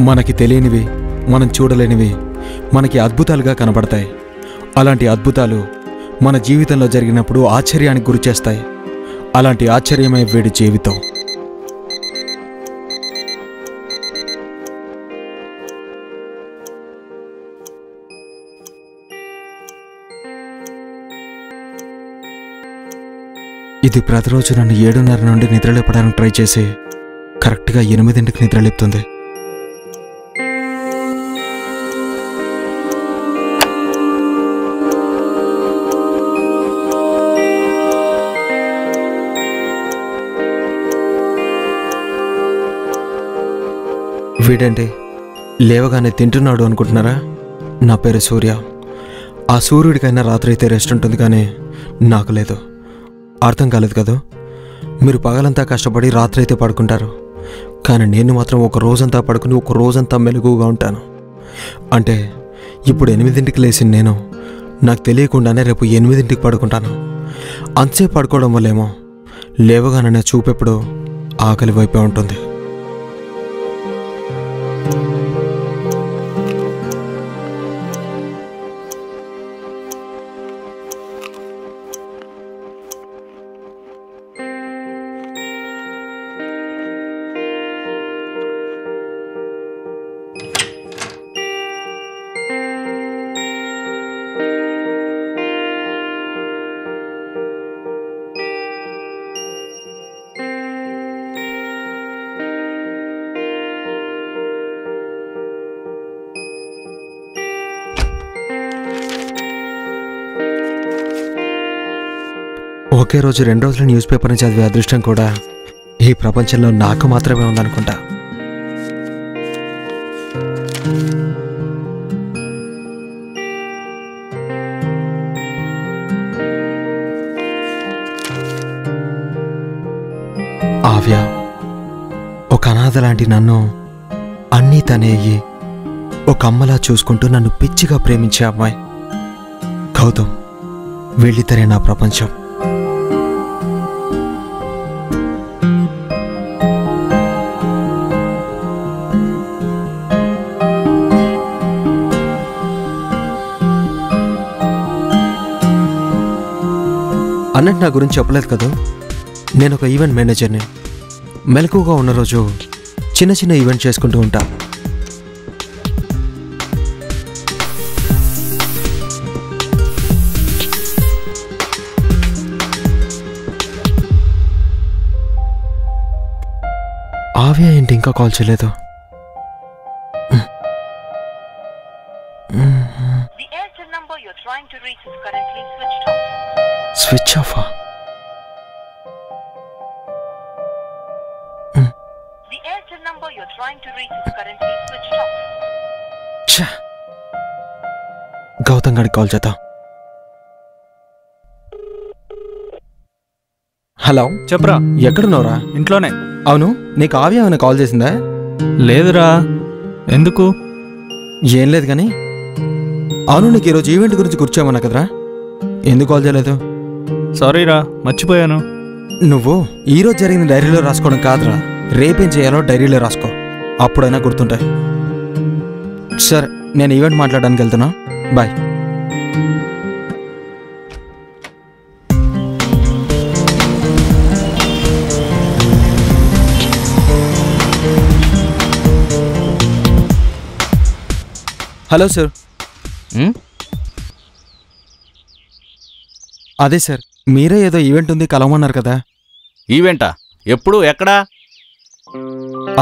మనకి తెలియనివి, మనం చూడలేనివి మనకి అద్భుతాలుగా కనబడతాయి. అలాంటి అద్భుతాలు మన జీవితంలో జరిగినప్పుడు ఆశ్చర్యానికి గురిచేస్తాయి. అలాంటి ఆశ్చర్యమే వీడి జీవితం. ఇది ప్రతిరోజు నన్ను 7:30 నుండి నిద్రలేపడానికి ట్రై చేసి కరెక్ట్గా 8ంటికి నిద్రలేపుతుంది. వీడేంటి లేవగానే తింటున్నాడు అనుకుంటున్నారా? నా పేరు సూర్య. ఆ సూర్యుడికైనా రాత్రి అయితే రెస్ట్ ఉంటుంది, కానీ నాకు లేదు. అర్థం కాలేదు కదా? మీరు పగలంతా కష్టపడి రాత్రి అయితే పడుకుంటారు, కానీ నేను మాత్రం ఒక రోజంతా పడుకుని ఒక రోజంతా మెలకుగా ఉంటాను. అంటే ఇప్పుడు 8ంటికి లేచి నేను నాకు తెలియకుండానే రేపు 8ంటికి పడుకుంటాను. అంతసేపు పడుకోవడం వల్లేమో లేవగానే చూపెప్పుడు ఆకలి వైపే ఉంటుంది. ఒకే రోజు 2 రోజులు న్యూస్ పేపర్ని చదివే అదృష్టం కూడా ఈ ప్రపంచంలో నాకు మాత్రమే ఉందనుకుంటా. ఆవ్య ఒక అనాథ లాంటి నన్ను అన్నీ తనే అయ్యి ఒక అమ్మలా చూసుకుంటూ నన్ను పిచ్చిగా ప్రేమించే అమ్మాయి. గౌతమ్, వీళ్ళిద్దరే నా ప్రపంచం. అన్నట్టు నా గురించి చెప్పలేదు కదా, నేను ఒక ఈవెంట్ మేనేజర్ని. మెలకుగా ఉన్న రోజు చిన్న చిన్న ఈవెంట్ చేసుకుంటూ ఉంటా. ఆవ్య ఏంటి ఇంకా కాల్ చేయలేదు? స్విచ్ ఆఫా? గౌతమ్ గారికి కాల్ చేద్దాం. హలో, చెప్పరా. ఎక్కడున్నావురా? ఇంట్లోనే. అవును, నీకు ఆవ్య ఏమైనా కాల్ చేసిందా? లేదురా. ఎందుకు? ఏం లేదు కానీ, అవును నీకు ఈరోజు ఈవెంట్ గురించి కూర్చోమన్నా కదరా, ఎందుకు కాల్ చేయలేదు? సారీరా, మర్చిపోయాను. నువ్వు ఈరోజు జరిగిన డైరీలో రాసుకోవడం కాదురా, రేపేం చేయాలో డైరీలో రాసుకో, అప్పుడైనా గుర్తుంటాయి. సరే, నేను ఈవెంట్ మాట్లాడడానికి వెళ్తున్నా, బాయ్. Hello sir. అదే సార్, మీరే ఏదో ఈవెంట్ ఉంది కలవమన్నారు కదా. ఈవెంటా? ఎప్పుడు? ఎక్కడా?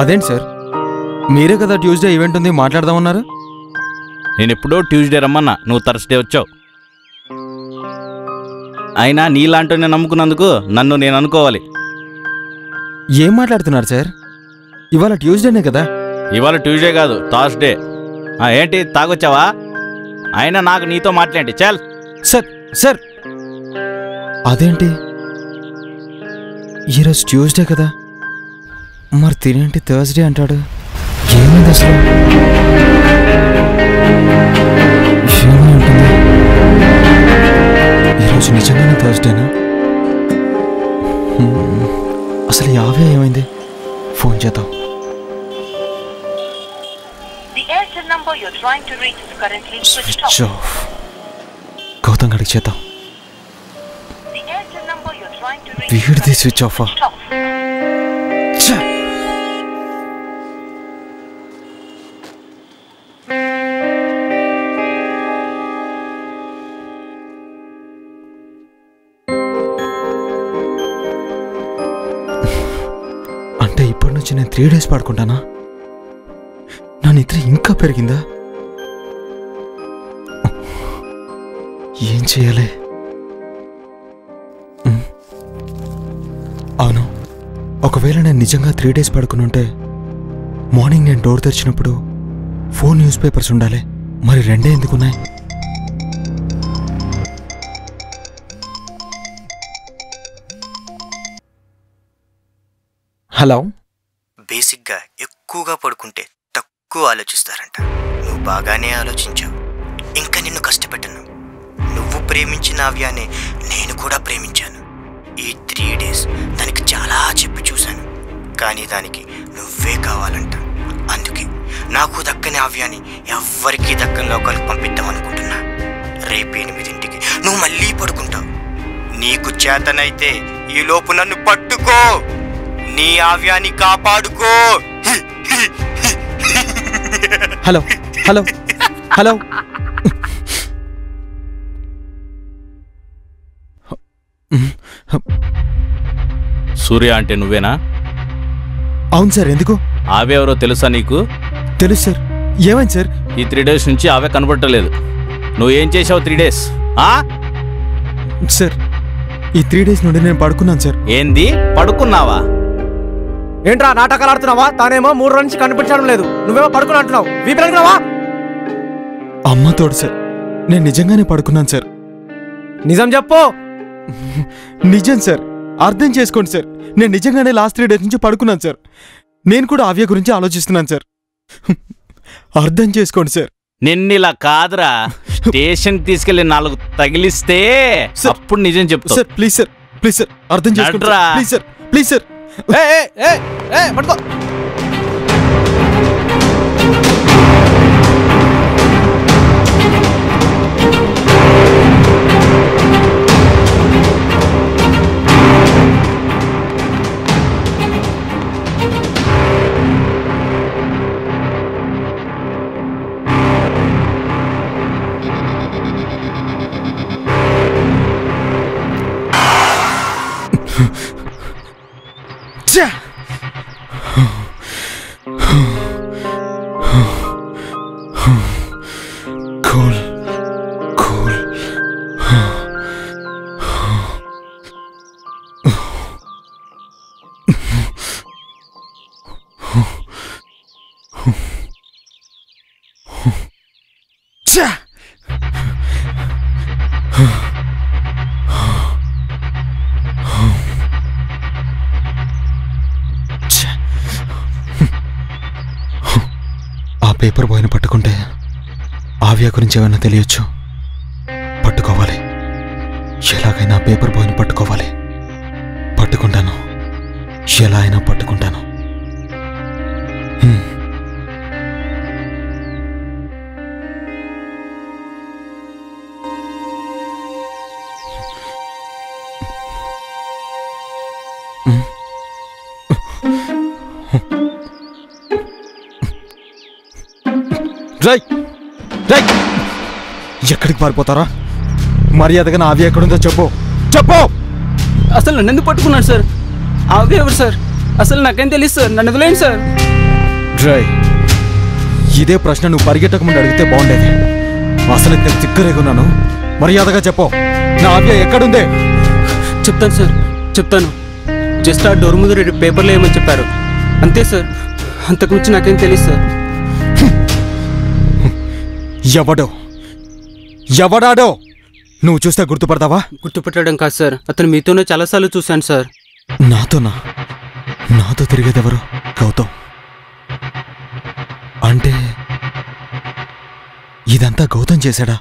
అదేంటి సార్, మీరే కదా ట్యూస్డే ఈవెంట్ ఉంది మాట్లాడదామన్నారు. నేను ఎప్పుడో ట్యూస్డే రమ్మన్నా, నువ్వు థర్స్డే వచ్చావు. అయినా నీలాంటి నమ్ముకున్నందుకు నన్ను నేను అనుకోవాలి. ఏం మాట్లాడుతున్నారు సార్, ఇవాళ ట్యూస్డేనే కదా. ఇవాళ ట్యూస్డే కాదు, థర్స్డే. ఏంటి తాగొచ్చావా? అయినా నాకు నీతో మాట్లాడి చాల్. సార్ సార్, అదేంటి ఈరోజు ట్యూస్డే కదా, మరి తినేంటి థర్స్డే అంటాడు? ఏమైంది అసలు? ఏమై ఉంటుంది? ఈరోజు నిజంగానే థర్స్డేనా? అసలు యావే ఏమైంది? ఫోన్ చేద్దాం. you're trying to reach is currently switched switch off. Off. Gautam గడికి చేద్దాం. The Airtel number you're trying to reach is వీడిది currently switch off. switched off. అంటే ఇప్పటి నుంచి నేను 3 days పడుకుంటానా? నా నిద్ర ఇంకా పెరిగిందా? ఏం చేయాలి? అవును, ఒకవేళ నేను నిజంగా 3 days పడుకుని ఉంటే మార్నింగ్ నేను డోర్ తెరిచినప్పుడు 4 న్యూస్ పేపర్స్ ఉండాలి. మరి 2 ఎందుకున్నాయి? హలో. బేసిక్గా ఎక్కువగా పడుకుంటే తక్కువ ఆలోచిస్తారంట. నువ్వు బాగానే ఆలోచించావు. ఇంకా నిన్ను కష్టపెట్టను. నువ్వు ప్రేమించిన ఆవ్యానే నేను కూడా ప్రేమించాను. ఈ 3 days దానికి చాలా చెప్పి చూశాను, కానీ దానికి నువ్వే కావాలంట. అందుకే నాకు దక్కని ఆవ్యాన్ని ఎవ్వరికీ దక్కని లోకాలకు పంపిద్దాం అనుకుంటున్నా. రేపు 8ంటికి నువ్వు మళ్ళీ పడుకుంటావు. నీకు చేతనైతే ఈ లోపు నన్ను పట్టుకో, నీ ఆవ్యాన్ని కాపాడుకో. Hello hello hello. సూర్య అంటే నువ్వేనా? అవును సార్. ఎందుకు? ఆవే ఎవరో తెలుసా నీకు? తెలుసు సార్. ఏమైంది సార్? ఈ 3 days నుంచి ఆవే కనబడటలేదు. నువ్వేం చేసావు 3 days? సార్, ఈ 3 days నుండి నేను పడుకున్నాను సార్. ఏంది పడుకున్నావా? ఏంట్రా నాటకాలు ఆడుతున్నావా? తానేమో 3 రోజుల నుంచి కనిపించడం లేదు, నువ్వేమో పడుకుని అంటున్నావు. వీపినవా? అమ్మ తోడు సార్, నేను నిజంగానే పడుకున్నాను సార్. నిజం చెప్పు. నిజం సార్, అర్థం చేసుకోండి సార్. నేను నిజంగానే లాస్ట్ 3 days నుంచి పడుకున్నాను సార్. నేను కూడా ఆవ్య గురించి ఆలోచిస్తున్నాను సార్. అర్థం చేసుకోండి సార్. నిన్నిలా కాదురా, స్టేషన్ తీసుకెళ్లి 4 తగిలిస్తే అప్పుడు నిజం చెప్తా. Sir please sir, please sir అర్థం చేసుకోండి నడ్రా. Sir. Please sir, please sir. పట్టుకో. Cool, cool. ఆ పేపర్ బాయ్ని పట్టుకుంటే ఆవ్య గురించి ఏమైనా తెలియచ్చు. పట్టుకోవాలి, ఎలాగైనా పేపర్ బాయ్ని పట్టుకోవాలి. పట్టుకుంటాను, ఎలా అయినా పట్టుకుంటాను. రై రై, ఎక్కడికి పారిపోతారా? మర్యాదగా నా ఆవ్య ఎక్కడుందో చెప్పు, చెప్పు. అసలు నన్ను ఎందుకు పట్టుకున్నాడు సార్? ఆవి ఎవరు సార్? అసలు నాకేం తెలియదు సార్, నన్ను వదిలేయండి సార్. డ్రై, ఇదే ప్రశ్న నువ్వు పరిగెట్టక ముందు అడిగితే బాగుండేది. అసలు నేను తిక్కరేగున్నాను. మర్యాదగా చెప్పు, నా ఆవ్య ఎక్కడుంది? చెప్తాను సార్, చెప్తాను. జస్ట్ ఆ డోర్ ముందు 2 పేపర్లు వేయమని చెప్పారు, అంతే సార్. అంతకుమించి నాకేం తెలియదు సార్. ఎవడో ఎవడాడో నువ్వు చూస్తే గుర్తుపడతావా? గుర్తుపెట్టడం కాదు సార్, అతను మీతోనే చాలాసార్లు చూశాను సార్. నాతోనా? నాతో తిరిగేదెవరు? గౌతమ్. అంటే ఇదంతా గౌతమ్ చేశాడా?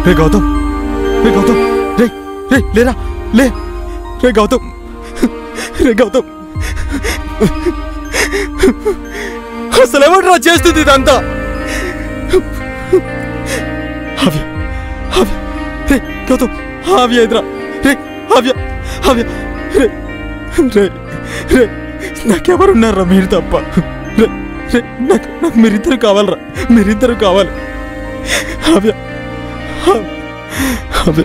రే గౌతమ్, రే గౌతమ్, రే రే లేరా, లే రే గౌతమ్, రే గౌతమ్, అసలు ఎవరు చేస్తుంది ఇదంతా? హావ్య, హావ్య, రే గౌతమ్, హావ్య ఎదురా, రే హావ్య, హావ్య, రే రే రే నాకెవరున్నారా మీరు తప్ప? రే రే నాకు మీరిద్దరు కావాలరా, మీరిద్దరు కావాలి. హావ్య, హావ్య,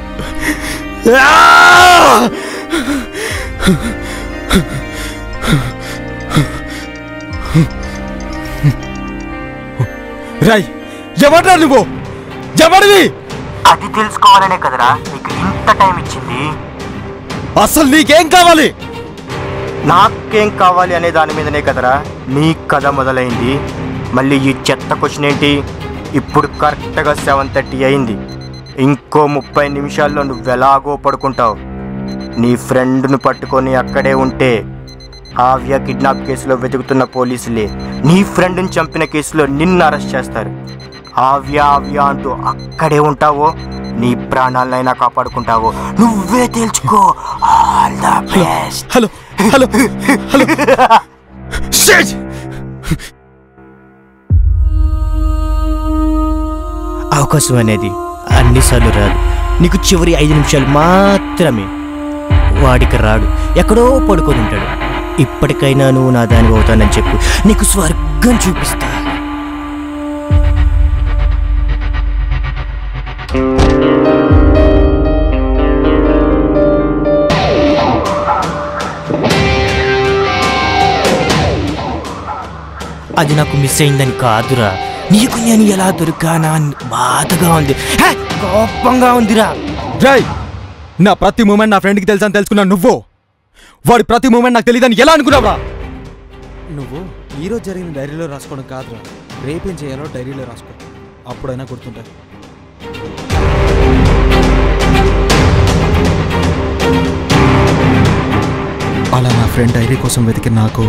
రాయ్, ఎవడ్రా నువ్వు? ఎవడివి? అది తెలుసుకోవాలనే కదరా నీకు ఇంత టైం ఇచ్చింది. అసలు నీకేం కావాలి? నాకేం కావాలి అనే దాని మీదనే కదరా నీ కథ మొదలైంది. మళ్ళీ ఈ చెత్త క్వశ్చన్ ఏంటి? ఇప్పుడు కరెక్ట్గా 7:30 అయింది. ఇంకో 30 నిమిషాల్లో నువ్వెలాగో పడుకుంటావు. నీ ఫ్రెండ్ను పట్టుకొని అక్కడే ఉంటే హావ్య కిడ్నాప్ కేసులో వెతుకుతున్న పోలీసులే నీ ఫ్రెండ్ని చంపిన కేసులో నిన్ను అరెస్ట్ చేస్తారు. హావ్య హావ్య అంటూ అక్కడే ఉంటావో నీ ప్రాణాలైనా కాపాడుకుంటావో నువ్వే తెలుసుకో. All the best. Hello hello hello, అవకాశం అనేది అన్నిసార్లు రాదు. నీకు చివరి 5 నిమిషాలు మాత్రమే. వాడికి రాడు, ఎక్కడో పడుకొని ఉంటాడు. ఇప్పటికైనా నువ్వు నా దాని అవుతానని చెప్పు, నీకు స్వర్గం చూపిస్తా. అది నాకు మిస్ అయిందని కాదురా, నీకు నేను ఎలా దొరికానా అని బాధగా ఉంది, కోపంగా ఉందిరా. రాయ్, నా ప్రతి మూమెంట్ నా ఫ్రెండ్కి తెలుసని తెలుసుకున్నా నువ్వు. వాడి ప్రతి మూమెంట్ నాకు తెలియదని ఎలా అనుకున్నావా? నువ్వు ఈరోజు జరిగిన డైరీలో రాసుకోవడం కాదురా, రేపేం చేయాలో డైరీలో రాసుకో, అప్పుడైనా గుర్తుంటాయి. అలా నా ఫ్రెండ్ డైరీ కోసం వెతికి నాకు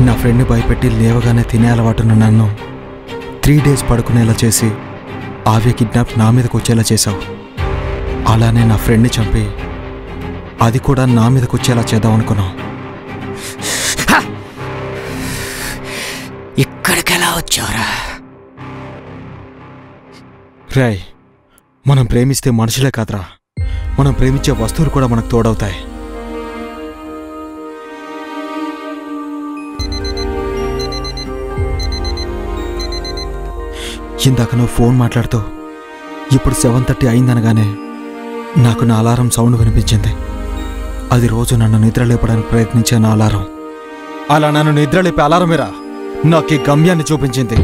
నా ఫ్రెండ్ని భయపెట్టి లేవగానే తినే అలవాటున్న నన్ను 3 days పడుకునేలా చేసి ఆవ్య కిడ్నాప్ నా మీదకి వచ్చేలా చేశావు. అలానే నా ఫ్రెండ్ని చంపి అది కూడా నా మీదకి వచ్చేలా చేద్దాం అనుకున్నావు. ఇక్కడికి ఎలా వచ్చావురా? రేయ్, మనం ప్రేమిస్తే మనుషులే కాదురా, మనం ప్రేమించే వస్తువులు కూడా మనకు తోడవుతాయి. ఇందాక నువ్వు ఫోన్ మాట్లాడుతూ ఇప్పుడు 7:30 అయిందనగానే నాకు నా అలారం సౌండ్ వినిపించింది. అది రోజు నన్ను నిద్ర లేపడానికి ప్రయత్నించే నా అలారం. అలా నన్ను నిద్ర లేపే అలారమేరా నాకు ఈ గమ్యాన్ని చూపించింది.